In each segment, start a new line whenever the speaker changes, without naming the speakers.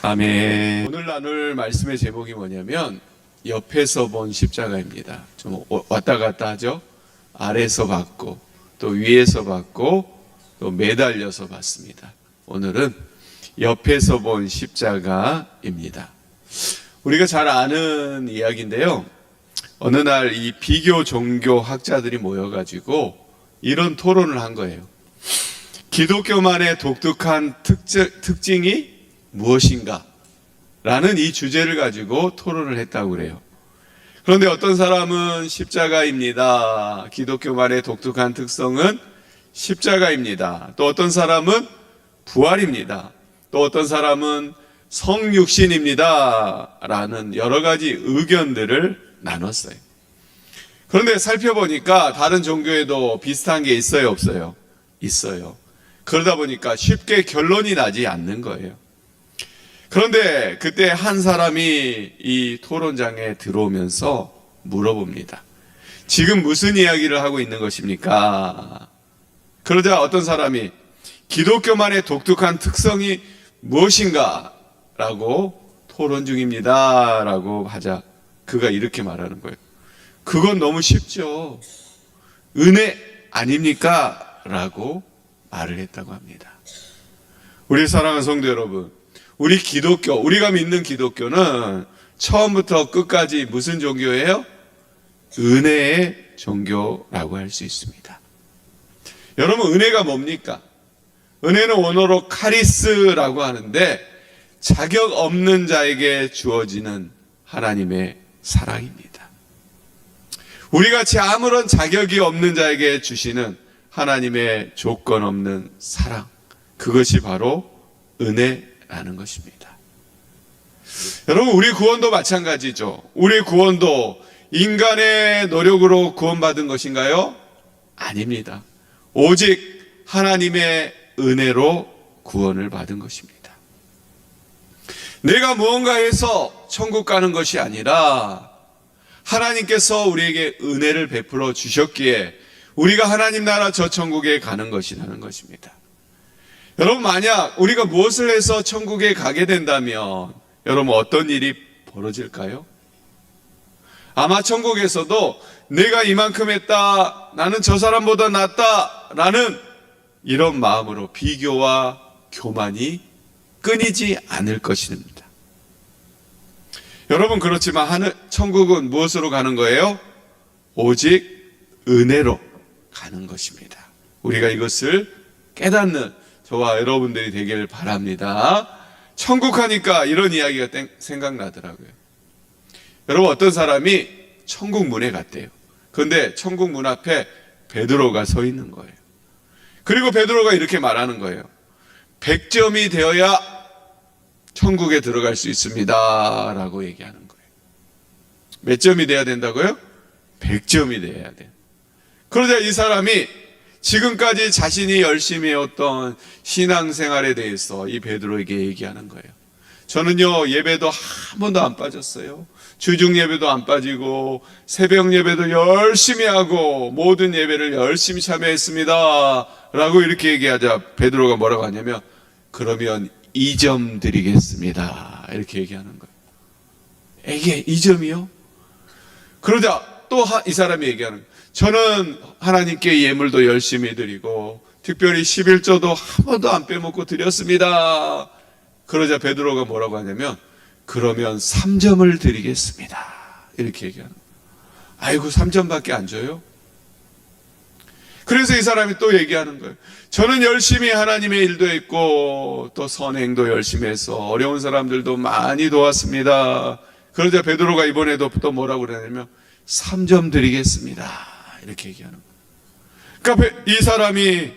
아멘. 오늘 나눌 말씀의 제목이 뭐냐면 옆에서 본 십자가입니다. 좀 왔다 갔다 하죠. 아래에서 봤고 또 위에서 봤고 또 매달려서 봤습니다. 오늘은 옆에서 본 십자가입니다. 우리가 잘 아는 이야기인데요. 어느 날 이 비교 종교 학자들이 모여가지고 이런 토론을 한 거예요. 기독교만의 독특한 특징이 무엇인가? 라는 이 주제를 가지고 토론을 했다고 그래요. 그런데 어떤 사람은 십자가입니다. 기독교만의 독특한 특성은 십자가입니다. 또 어떤 사람은 부활입니다. 또 어떤 사람은 성육신입니다. 라는 여러 가지 의견들을 나눴어요. 그런데 살펴보니까 다른 종교에도 비슷한 게 있어요, 없어요? 있어요. 그러다 보니까 쉽게 결론이 나지 않는 거예요. 그런데 그때 한 사람이 이 토론장에 들어오면서 물어봅니다. 지금 무슨 이야기를 하고 있는 것입니까? 그러자 어떤 사람이 기독교만의 독특한 특성이 무엇인가? 라고 토론 중입니다. 라고 하자 그가 이렇게 말하는 거예요. 그건 너무 쉽죠. 은혜 아닙니까? 라고 말을 했다고 합니다. 우리 사랑하는 성도 여러분, 우리 기독교, 우리가 믿는 기독교는 처음부터 끝까지 무슨 종교예요? 은혜의 종교라고 할 수 있습니다. 여러분, 은혜가 뭡니까? 은혜는 원어로 카리스라고 하는데 자격 없는 자에게 주어지는 하나님의 사랑입니다. 우리같이 아무런 자격이 없는 자에게 주시는 하나님의 조건 없는 사랑, 그것이 바로 은혜라는 것입니다. 여러분, 우리 구원도 마찬가지죠. 우리 구원도 인간의 노력으로 구원받은 것인가요? 아닙니다. 오직 하나님의 은혜로 구원을 받은 것입니다. 내가 무언가 해서 천국 가는 것이 아니라 하나님께서 우리에게 은혜를 베풀어 주셨기에 우리가 하나님 나라 저 천국에 가는 것이라는 것입니다. 여러분, 만약 우리가 무엇을 해서 천국에 가게 된다면 여러분 어떤 일이 벌어질까요? 아마 천국에서도 내가 이만큼 했다, 나는 저 사람보다 낫다 라는 이런 마음으로 비교와 교만이 끊이지 않을 것입니다. 여러분, 그렇지만 천국은 무엇으로 가는 거예요? 오직 은혜로 가는 것입니다. 우리가 이것을 깨닫는 저와 여러분들이 되기를 바랍니다. 천국 하니까 이런 이야기가 생각나더라고요. 여러분, 어떤 사람이 천국 문에 갔대요. 그런데 천국 문 앞에 베드로가 서 있는 거예요. 그리고 베드로가 이렇게 말하는 거예요. 100점이 되어야 천국에 들어갈 수 있습니다. 라고 얘기하는 거예요. 몇 점이 돼야 된다고요? 100점이 돼야 돼요. 그러자 이 사람이 지금까지 자신이 열심히 해왔던 신앙생활에 대해서 이 베드로에게 얘기하는 거예요. 저는요, 예배도 한 번도 안 빠졌어요. 주중 예배도 안 빠지고 새벽 예배도 열심히 하고 모든 예배를 열심히 참여했습니다. 라고 이렇게 얘기하자 베드로가 뭐라고 하냐면 그러면 2점 드리겠습니다. 이렇게 얘기하는 거예요. 이게 2점이요? 그러자 또 이 사람이 얘기하는 거예요. 저는 하나님께 예물도 열심히 드리고 특별히 11조도 한 번도 안 빼먹고 드렸습니다. 그러자 베드로가 뭐라고 하냐면 그러면 3점을 드리겠습니다. 이렇게 얘기하는 거예요. 아이고, 3점밖에 안 줘요? 그래서 이 사람이 또 얘기하는 거예요. 저는 열심히 하나님의 일도 했고 또 선행도 열심히 해서 어려운 사람들도 많이 도왔습니다. 그러자 베드로가 이번에도 또 뭐라고 그러냐면 3점 드리겠습니다. 이렇게 얘기하는 거예요. 그러니까 이 사람이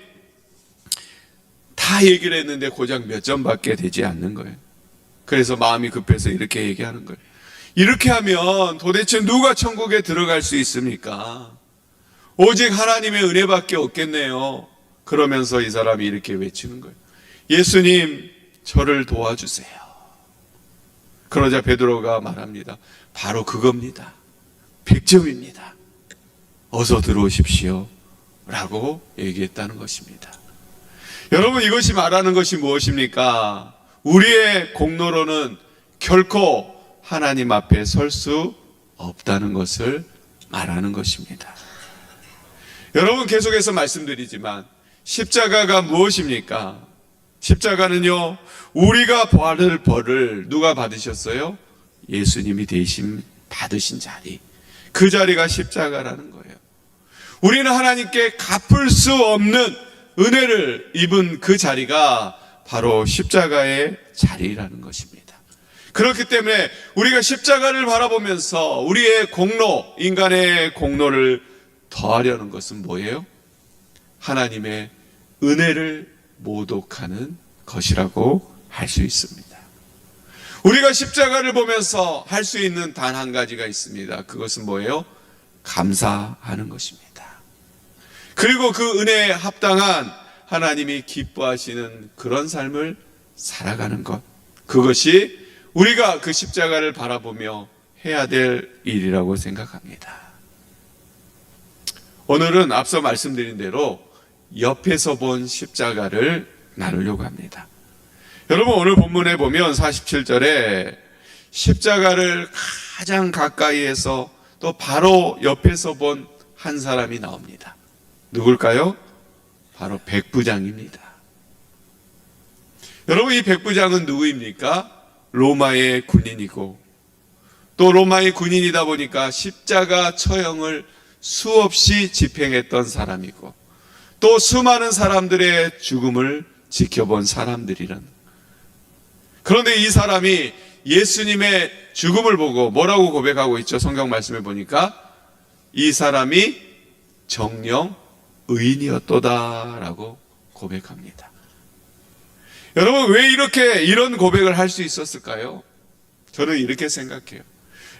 다 얘기를 했는데 고작 몇 점밖에 되지 않는 거예요. 그래서 마음이 급해서 이렇게 얘기하는 거예요. 이렇게 하면 도대체 누가 천국에 들어갈 수 있습니까? 오직 하나님의 은혜밖에 없겠네요. 그러면서 이 사람이 이렇게 외치는 거예요. 예수님, 저를 도와주세요. 그러자 베드로가 말합니다. 바로 그겁니다. 100점입니다. 어서 들어오십시오. 라고 얘기했다는 것입니다. 여러분, 이것이 말하는 것이 무엇입니까? 우리의 공로로는 결코 하나님 앞에 설 수 없다는 것을 말하는 것입니다. 여러분, 계속해서 말씀드리지만 십자가가 무엇입니까? 십자가는요, 우리가 받을 벌을 누가 받으셨어요? 예수님이 대신 받으신 자리, 그 자리가 십자가라는 거예요. 우리는 하나님께 갚을 수 없는 은혜를 입은 그 자리가 바로 십자가의 자리라는 것입니다. 그렇기 때문에 우리가 십자가를 바라보면서 우리의 공로, 인간의 공로를 더하려는 것은 뭐예요? 하나님의 은혜를 모독하는 것이라고 할 수 있습니다. 우리가 십자가를 보면서 할 수 있는 단 한 가지가 있습니다. 그것은 뭐예요? 감사하는 것입니다. 그리고 그 은혜에 합당한 하나님이 기뻐하시는 그런 삶을 살아가는 것, 그것이 우리가 그 십자가를 바라보며 해야 될 일이라고 생각합니다. 오늘은 앞서 말씀드린 대로 옆에서 본 십자가를 나누려고 합니다. 여러분, 오늘 본문에 보면 47절에 십자가를 가장 가까이에서 또 바로 옆에서 본 한 사람이 나옵니다. 누굴까요? 바로 백부장입니다. 여러분, 이 백부장은 누구입니까? 로마의 군인이고, 또 로마의 군인이다 보니까 십자가 처형을 수없이 집행했던 사람이고, 또 수많은 사람들의 죽음을 지켜본 사람들이란. 그런데 이 사람이 예수님의 죽음을 보고 뭐라고 고백하고 있죠? 성경 말씀에 보니까 이 사람이 정녕 의인이었도다라고 고백합니다. 여러분, 왜 이런 고백을 할 수 있었을까요? 저는 이렇게 생각해요.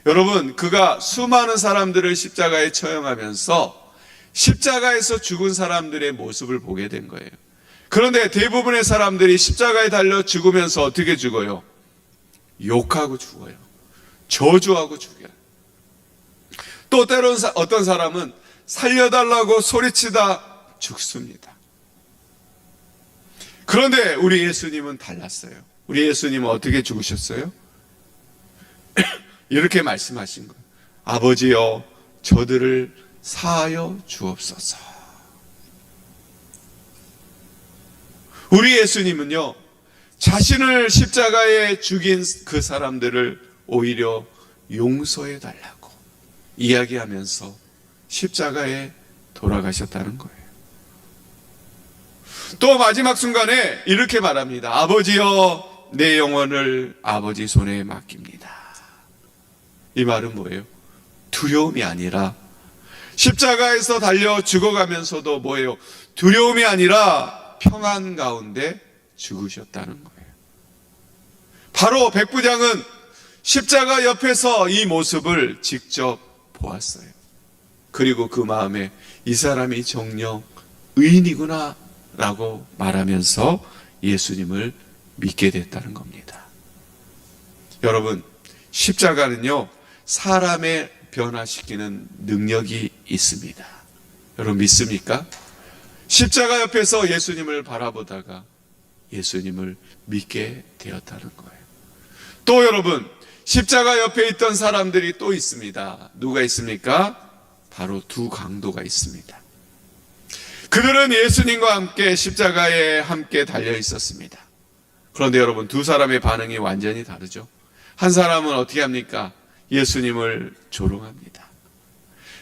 여러분, 그가 수많은 사람들을 십자가에 처형하면서 십자가에서 죽은 사람들의 모습을 보게 된 거예요. 그런데 대부분의 사람들이 십자가에 달려 죽으면서 어떻게 죽어요? 욕하고 죽어요. 저주하고 죽여요. 또 때로는 어떤 사람은 살려달라고 소리치다 죽습니다. 그런데 우리 예수님은 달랐어요. 우리 예수님은 어떻게 죽으셨어요? 이렇게 말씀하신 거예요. 아버지여, 저들을 사하여 주옵소서. 우리 예수님은요, 자신을 십자가에 죽인 그 사람들을 오히려 용서해 달라고 이야기하면서 십자가에 돌아가셨다는 거예요. 또 마지막 순간에 이렇게 말합니다. 아버지여, 내 영혼을 아버지 손에 맡깁니다. 이 말은 뭐예요? 두려움이 아니라, 십자가에서 달려 죽어가면서도 뭐예요? 두려움이 아니라 평안 가운데 죽으셨다는 거예요. 바로 백부장은 십자가 옆에서 이 모습을 직접 보았어요. 그리고 그 마음에 이 사람이 정녕 의인이구나 라고 말하면서 예수님을 믿게 됐다는 겁니다. 여러분, 십자가는요, 사람의 변화시키는 능력이 있습니다. 여러분, 믿습니까? 십자가 옆에서 예수님을 바라보다가 예수님을 믿게 되었다는 거예요. 또 여러분, 십자가 옆에 있던 사람들이 또 있습니다. 누가 있습니까? 바로 두 강도가 있습니다. 그들은 예수님과 함께 십자가에 함께 달려 있었습니다. 그런데 여러분, 두 사람의 반응이 완전히 다르죠. 한 사람은 어떻게 합니까? 예수님을 조롱합니다.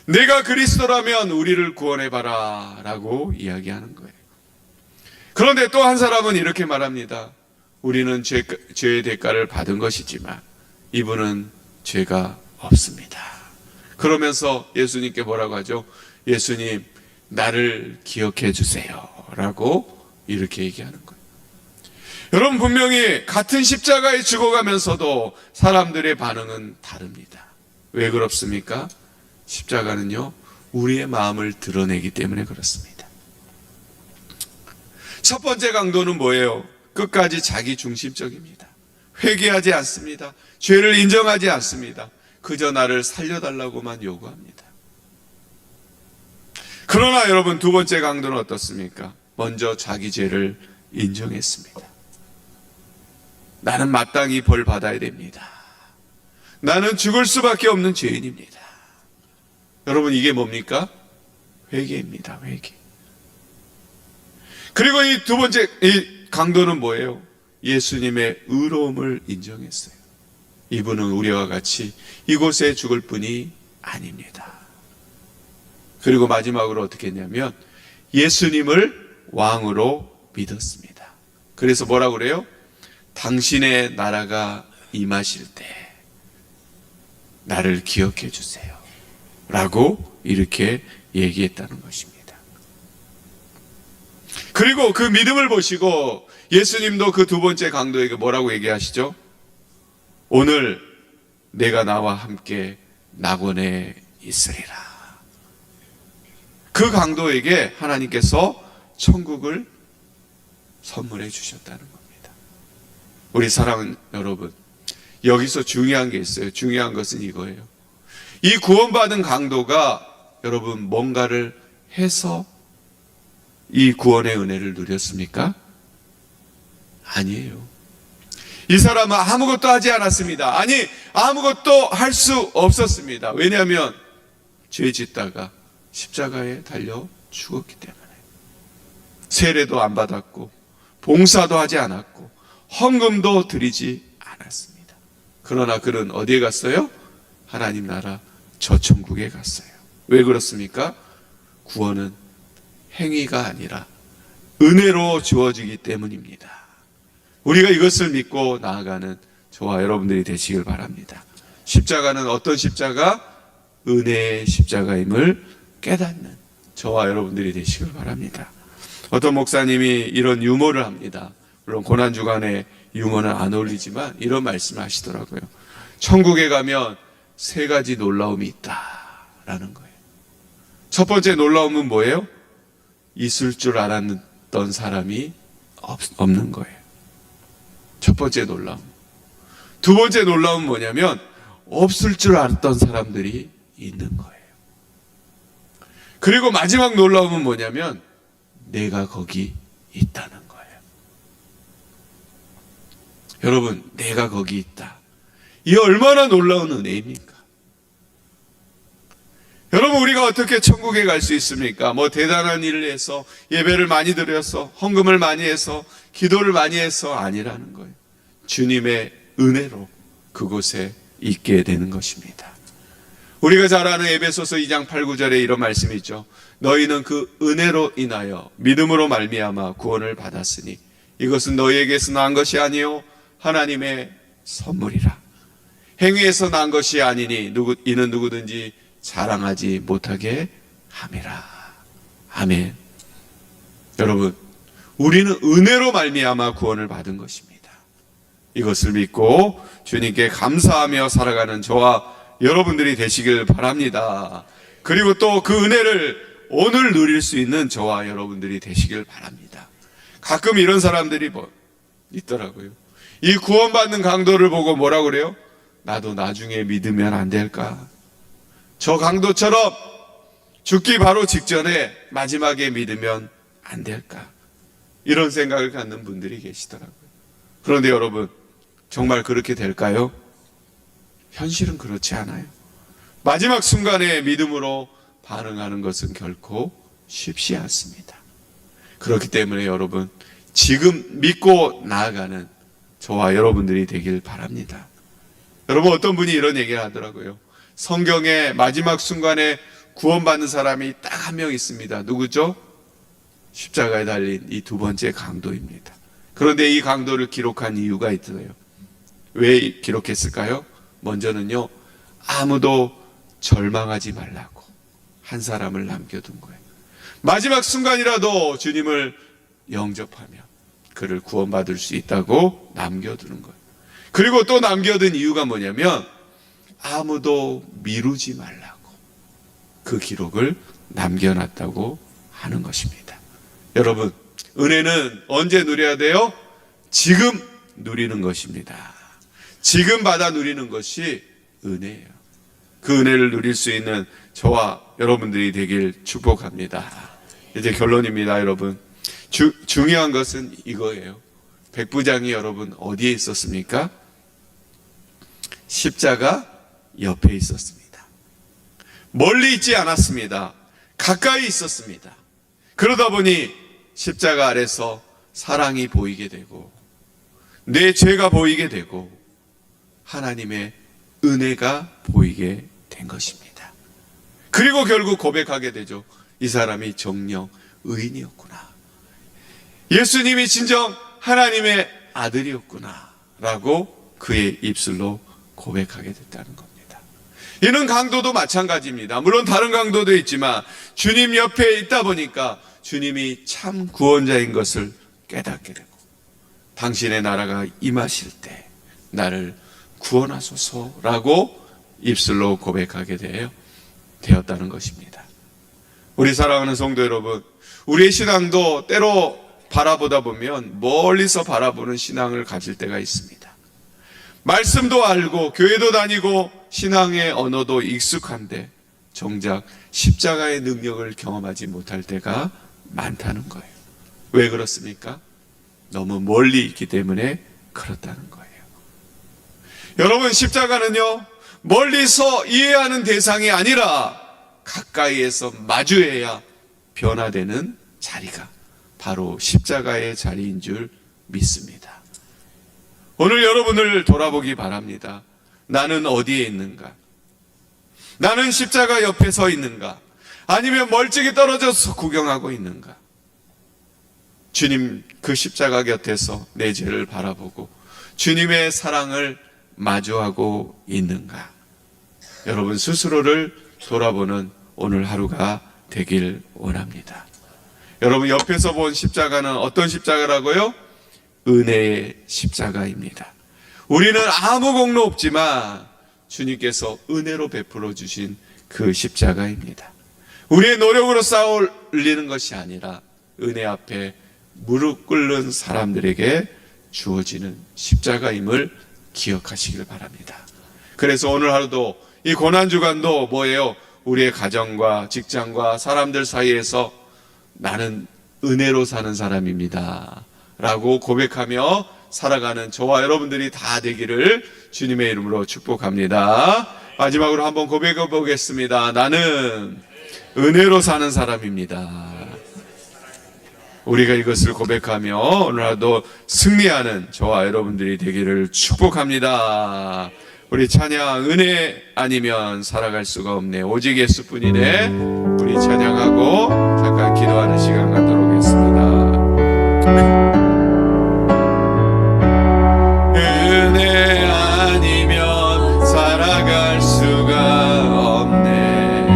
내가 그리스도라면 우리를 구원해봐라 라고 이야기하는 거예요. 그런데 또 한 사람은 이렇게 말합니다. 우리는 죄의 대가를 받은 것이지만 이분은 죄가 없습니다. 그러면서 예수님께 뭐라고 하죠? 예수님, 나를 기억해 주세요 라고 이렇게 얘기하는 거예요. 여러분, 분명히 같은 십자가에 죽어가면서도 사람들의 반응은 다릅니다. 왜 그렇습니까? 십자가는요, 우리의 마음을 드러내기 때문에 그렇습니다. 첫 번째 강도는 뭐예요? 끝까지 자기 중심적입니다. 회개하지 않습니다. 죄를 인정하지 않습니다. 그저 나를 살려달라고만 요구합니다. 그러나 여러분, 두 번째 강도는 어떻습니까? 먼저 자기 죄를 인정했습니다. 나는 마땅히 벌 받아야 됩니다. 나는 죽을 수밖에 없는 죄인입니다. 여러분, 이게 뭡니까? 회개입니다. 회개. 그리고 이 두 번째 이 강도는 뭐예요? 예수님의 의로움을 인정했어요. 이분은 우리와 같이 이곳에 죽을 뿐이 아닙니다. 그리고 마지막으로 어떻게 했냐면 예수님을 왕으로 믿었습니다. 그래서 뭐라고 그래요? 당신의 나라가 임하실 때 나를 기억해 주세요 라고 이렇게 얘기했다는 것입니다. 그리고 그 믿음을 보시고 예수님도 그 두 번째 강도에게 뭐라고 얘기하시죠? 오늘 내가 나와 함께 낙원에 있으리라. 그 강도에게 하나님께서 천국을 선물해 주셨다는 겁니다. 우리 사랑하는 여러분, 여기서 중요한 게 있어요. 중요한 것은 이거예요. 이 구원받은 강도가 여러분 뭔가를 해서 이 구원의 은혜를 누렸습니까? 아니에요. 이 사람은 아무것도 하지 않았습니다. 아니, 아무것도 할 수 없었습니다. 왜냐하면 죄 짓다가 십자가에 달려 죽었기 때문에. 세례도 안 받았고 봉사도 하지 않았고 헌금도 드리지 않았습니다. 그러나 그는 어디에 갔어요? 하나님 나라 저천국에 갔어요. 왜 그렇습니까? 구원은 행위가 아니라 은혜로 주어지기 때문입니다. 우리가 이것을 믿고 나아가는 저와 여러분들이 되시길 바랍니다. 십자가는 어떤 십자가? 은혜의 십자가임을 깨닫는 저와 여러분들이 되시길 바랍니다. 어떤 목사님이 이런 유머를 합니다. 물론 고난주간에 유머는 안 어울리지만 이런 말씀을 하시더라고요. 천국에 가면 세 가지 놀라움이 있다라는 거예요. 첫 번째 놀라움은 뭐예요? 있을 줄 알았던 사람이 없는 거예요. 첫 번째 놀라움. 두 번째 놀라움은 뭐냐면 없을 줄 알았던 사람들이 있는 거예요. 그리고 마지막 놀라움은 뭐냐면 내가 거기 있다는 거예요. 여러분, 내가 거기 있다. 이 얼마나 놀라운 은혜입니까? 여러분, 우리가 어떻게 천국에 갈 수 있습니까? 뭐 대단한 일을 해서, 예배를 많이 드려서, 헌금을 많이 해서, 기도를 많이 해서 아니라는 거예요. 주님의 은혜로 그곳에 있게 되는 것입니다. 우리가 잘 아는 에베소서 2장 8, 9절에 이런 말씀이 있죠. 너희는 그 은혜로 인하여 믿음으로 말미암아 구원을 받았으니 이것은 너희에게서 난 것이 아니요 하나님의 선물이라. 행위에서 난 것이 아니니 이는 누구든지 자랑하지 못하게 함이라. 아멘. 여러분, 우리는 은혜로 말미암아 구원을 받은 것입니다. 이것을 믿고 주님께 감사하며 살아가는 저와 여러분들이 되시길 바랍니다. 그리고 또 그 은혜를 오늘 누릴 수 있는 저와 여러분들이 되시길 바랍니다. 가끔 이런 사람들이 있더라고요. 이 구원받는 강도를 보고 뭐라고 그래요? 나도 나중에 믿으면 안 될까? 저 강도처럼 죽기 바로 직전에 마지막에 믿으면 안 될까? 이런 생각을 갖는 분들이 계시더라고요. 그런데 여러분, 정말 그렇게 될까요? 현실은 그렇지 않아요. 마지막 순간에 믿음으로 반응하는 것은 결코 쉽지 않습니다. 그렇기 때문에 여러분, 지금 믿고 나아가는 저와 여러분들이 되길 바랍니다. 여러분, 어떤 분이 이런 얘기를 하더라고요. 성경에 마지막 순간에 구원받는 사람이 딱 한 명 있습니다. 누구죠? 십자가에 달린 이 두 번째 강도입니다. 그런데 이 강도를 기록한 이유가 있어요. 왜 기록했을까요? 먼저는요, 아무도 절망하지 말라고 한 사람을 남겨둔 거예요. 마지막 순간이라도 주님을 영접하면 그를 구원받을 수 있다고 남겨두는 거예요. 그리고 또 남겨둔 이유가 뭐냐면 아무도 미루지 말라고 그 기록을 남겨놨다고 하는 것입니다. 여러분, 은혜는 언제 누려야 돼요? 지금 누리는 것입니다. 지금 받아 누리는 것이 은혜예요. 그 은혜를 누릴 수 있는 저와 여러분들이 되길 축복합니다. 이제 결론입니다, 여러분. 중요한 것은 이거예요. 백부장이 여러분 어디에 있었습니까? 십자가 옆에 있었습니다. 멀리 있지 않았습니다. 가까이 있었습니다. 그러다 보니 십자가 아래서 사랑이 보이게 되고 내 죄가 보이게 되고 하나님의 은혜가 보이게 된 것입니다. 그리고 결국 고백하게 되죠. 이 사람이 정녕 의인이었구나. 예수님이 진정 하나님의 아들이었구나 라고 그의 입술로 고백하게 됐다는 겁니다. 이는 강도도 마찬가지입니다. 물론 다른 강도도 있지만 주님 옆에 있다 보니까 주님이 참 구원자인 것을 깨닫게 되고 당신의 나라가 임하실 때 나를 구원하소서라고 입술로 고백하게 되었다는 것입니다. 우리 사랑하는 성도 여러분, 우리의 신앙도 때로 바라보다 보면 멀리서 바라보는 신앙을 가질 때가 있습니다. 말씀도 알고 교회도 다니고 신앙의 언어도 익숙한데 정작 십자가의 능력을 경험하지 못할 때가 많다는 거예요. 왜 그렇습니까? 너무 멀리 있기 때문에 그렇다는 거예요. 여러분, 십자가는요, 멀리서 이해하는 대상이 아니라 가까이에서 마주해야 변화되는 자리가 바로 십자가의 자리인 줄 믿습니다. 오늘 여러분을 돌아보기 바랍니다. 나는 어디에 있는가? 나는 십자가 옆에 서 있는가? 아니면 멀찍이 떨어져서 구경하고 있는가? 주님 그 십자가 곁에서 내 죄를 바라보고 주님의 사랑을 마주하고 있는가? 여러분 스스로를 돌아보는 오늘 하루가 되길 원합니다. 여러분 옆에서 본 십자가는 어떤 십자가라고요? 은혜의 십자가입니다. 우리는 아무 공로 없지만 주님께서 은혜로 베풀어 주신 그 십자가입니다. 우리의 노력으로 쌓아 올리는 것이 아니라 은혜 앞에 무릎 꿇는 사람들에게 주어지는 십자가임을 기억하시길 바랍니다. 그래서 오늘 하루도 이 고난주간도 뭐예요? 우리의 가정과 직장과 사람들 사이에서 나는 은혜로 사는 사람입니다 라고 고백하며 살아가는 저와 여러분들이 다 되기를 주님의 이름으로 축복합니다. 마지막으로 한번 고백해 보겠습니다. 나는 은혜로 사는 사람입니다. 우리가 이것을 고백하며 오늘 하루도 승리하는 저와 여러분들이 되기를 축복합니다. 우리 찬양 은혜 아니면 살아갈 수가 없네 오직 예수뿐이네. 우리 찬양하고 잠깐 기도하는 시간 갖도록 하겠습니다. 은혜 아니면 살아갈 수가 없네.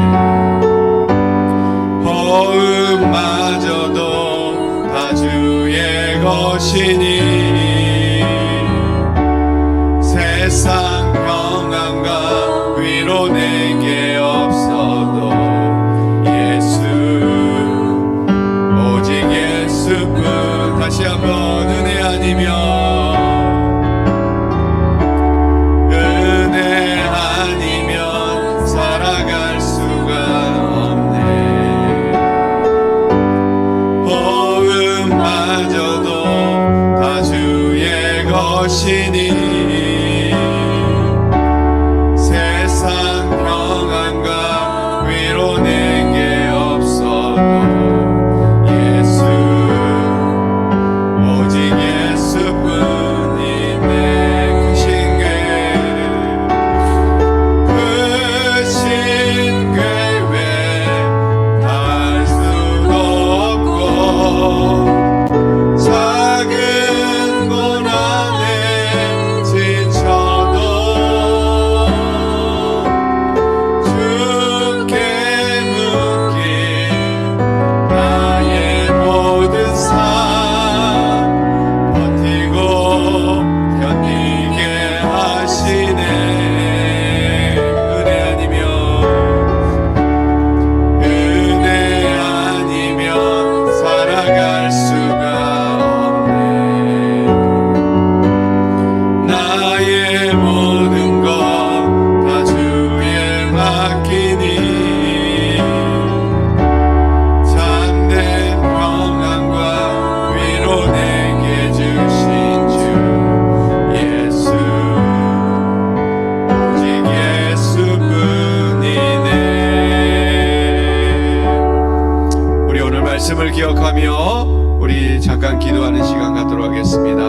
호흡마저도 다 주의 것이니 세상 평안과 위로 내게 없어도 예수 오직 예수뿐. 다시 한번 은혜 아니면 은혜 아니면 살아갈 수가 없네. 호흡마저도 다 주의 것이니 참된 평안과 위로 내게 주시니 기억하며 우리 잠깐 기도하는 시간 갖도록 하겠습니다.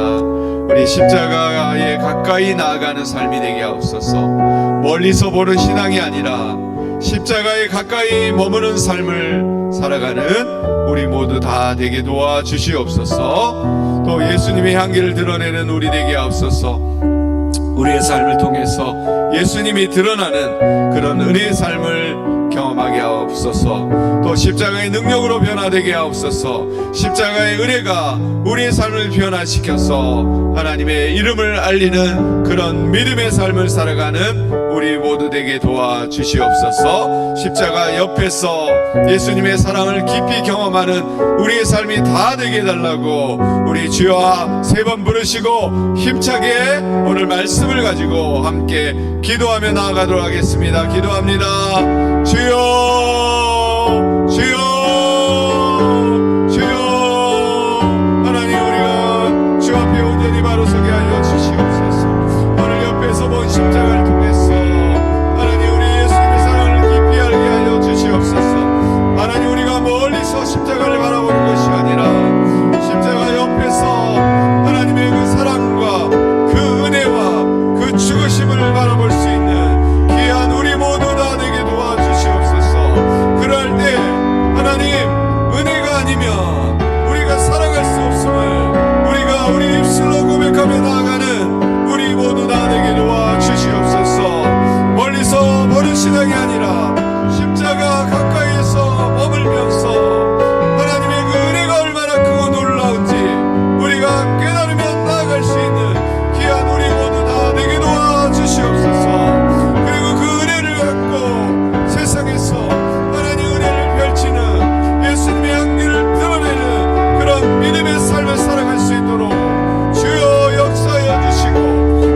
우리 십자가에 가까이 나아가는 삶이 되게 하옵소서. 멀리서 보는 신앙이 아니라 십자가에 가까이 머무는 삶을 살아가는 우리 모두 다 되게 도와주시옵소서. 또 예수님의 향기를 드러내는 우리 되게 하옵소서. 우리의 삶을 통해서 예수님이 드러나는 그런 은혜의 삶을 경험하게 하옵소서. 또 십자가의 능력으로 변화되게 하옵소서. 십자가의 은혜가 우리의 삶을 변화시켜서 하나님의 이름을 알리는 그런 믿음의 삶을 살아가는 우리 모두 되게 도와주시옵소서. 십자가 옆에서 예수님의 사랑을 깊이 경험하는 우리의 삶이 다 되게 해달라고 우리 주여 세 번 부르시고 힘차게 오늘 말씀을 가지고 함께 기도하며 나아가도록 하겠습니다. 기도합니다. 주여, 주여, 주여. 하나님, 우리가 주 앞에 온전히 바로 서게 하여 주시옵소서. 오늘 옆에서 본 십자가를 통해서 하나님, 우리 예수님의 사랑을 깊이 알게 하여 주시옵소서. 하나님, 우리가 멀리서 십자가를 바라보는 것이 아니라 십자가 옆에서 하나님의 그 사랑과 그 은혜와 그 죽으심을 바라볼 수 있는 귀한 우리 모두 다 되게 도와주시옵소서. 그럴 때 하나님, 은혜가 아니면 우리가 살아갈 수 없음을 우리가 우리 입술로 고백하며 나아가는 우리 모두 다 되게 도와주시옵소서. 멀리서 보는 신앙이 아니라 십자가 가까이에서 머물면서 하나님의 그 은혜가 얼마나 크고 놀라운지 우리가 깨달으며 나아갈 수 있는 귀한 우리 모두 다 되게 도와주시옵소서. 그리고 그 은혜를 갖고 세상에서 하나님 은혜를 펼치는 예수님의 향기를 드러내는 그런 믿음의 삶을 살아갈 수 있도록 주여 역사하여 주시고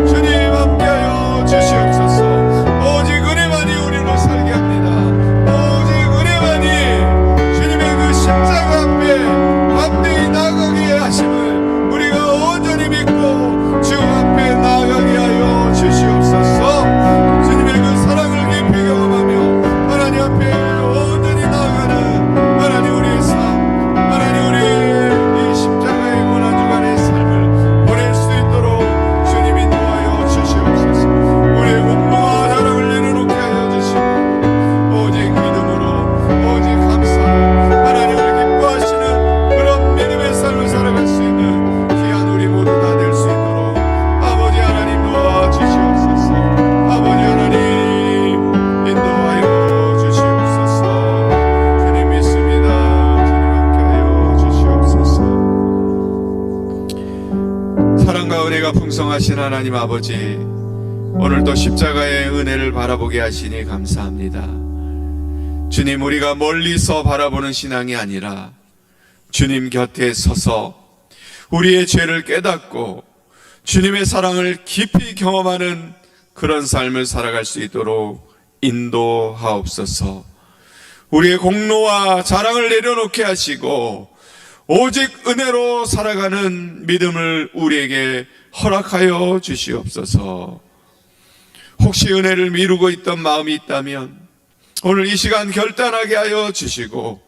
주님 함께하여 주시옵소서. 오직 은혜만이 우리를 살게 합니다. 오직 은혜만이 주님의 그 십자가 앞에 담대히 나아가게 하심을 우리가 온전히 믿고 주 앞에 나아가게 하여 주시옵소서. 주님의 그 사랑을 깊이 경험하며 하나님 앞에 온전히 나아가는 하나님 우리의 삶, 하나님 우리의 이 십자가의 고난주간의 삶을 보낼 수 있도록 주님 인도하여 주시옵소서. 우리의 공로와 자랑을 내려놓게 하여 주시고 오직 믿음으로 오직 감사로 하나님을 기뻐하시는 그런 믿음의 삶을 살아갈 수 있는 귀한 우리 모두 다 될 수 있도록 아버지 하나님 도와주시옵소서. 아버지 하나님 인도하여 주시옵소서. 주님 믿습니다. 주님 함께하여 주시옵소서. 사랑과 은혜가 풍성하신 하나님 아버지, 오늘도 십자가의 은혜를 바라보게 하시니 감사합니다. 주님, 우리가 멀리서 바라보는 신앙이 아니라 주님 곁에 서서 우리의 죄를 깨닫고 주님의 사랑을 깊이 경험하는 그런 삶을 살아갈 수 있도록 인도하옵소서. 우리의 공로와 자랑을 내려놓게 하시고 오직 은혜로 살아가는 믿음을 우리에게 허락하여 주시옵소서. 혹시 은혜를 미루고 있던 마음이 있다면 오늘 이 시간 결단하게 하여 주시고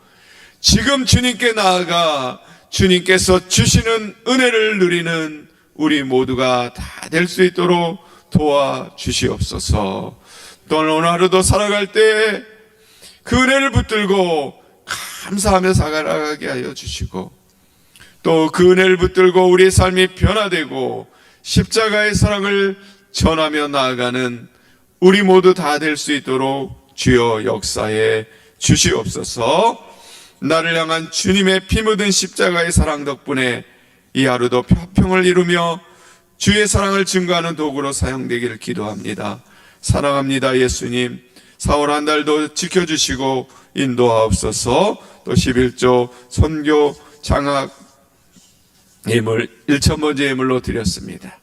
지금 주님께 나아가 주님께서 주시는 은혜를 누리는 우리 모두가 다 될 수 있도록 도와주시옵소서. 또 오늘 하루도 살아갈 때 그 은혜를 붙들고 감사하며 살아가게 하여 주시고 또 그 은혜를 붙들고 우리의 삶이 변화되고 십자가의 사랑을 전하며 나아가는 우리 모두 다 될 수 있도록 주여 역사해 주시옵소서. 나를 향한 주님의 피 묻은 십자가의 사랑 덕분에 이 하루도 화평을 이루며 주의 사랑을 증거하는 도구로 사용되기를 기도합니다. 사랑합니다. 예수님, 4월 한 달도 지켜주시고 인도하옵소서. 또 11조 선교 장학 예물 1,000번째 예물로 드렸습니다.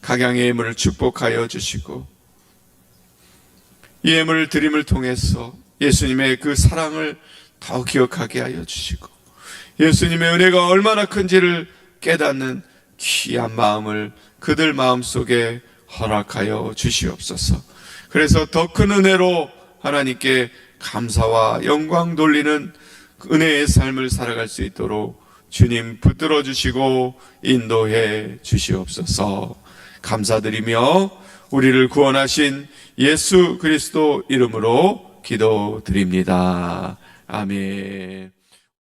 각양의 예물을 축복하여 주시고 이 예물을 드림을 통해서 예수님의 그 사랑을 더 기억하게 하여 주시고 예수님의 은혜가 얼마나 큰지를 깨닫는 귀한 마음을 그들 마음속에 허락하여 주시옵소서. 그래서 더 큰 은혜로 하나님께 감사와 영광 돌리는 은혜의 삶을 살아갈 수 있도록 주님 붙들어 주시고 인도해 주시옵소서. 감사드리며 우리를 구원하신 예수 그리스도 이름으로 기도드립니다. 아멘.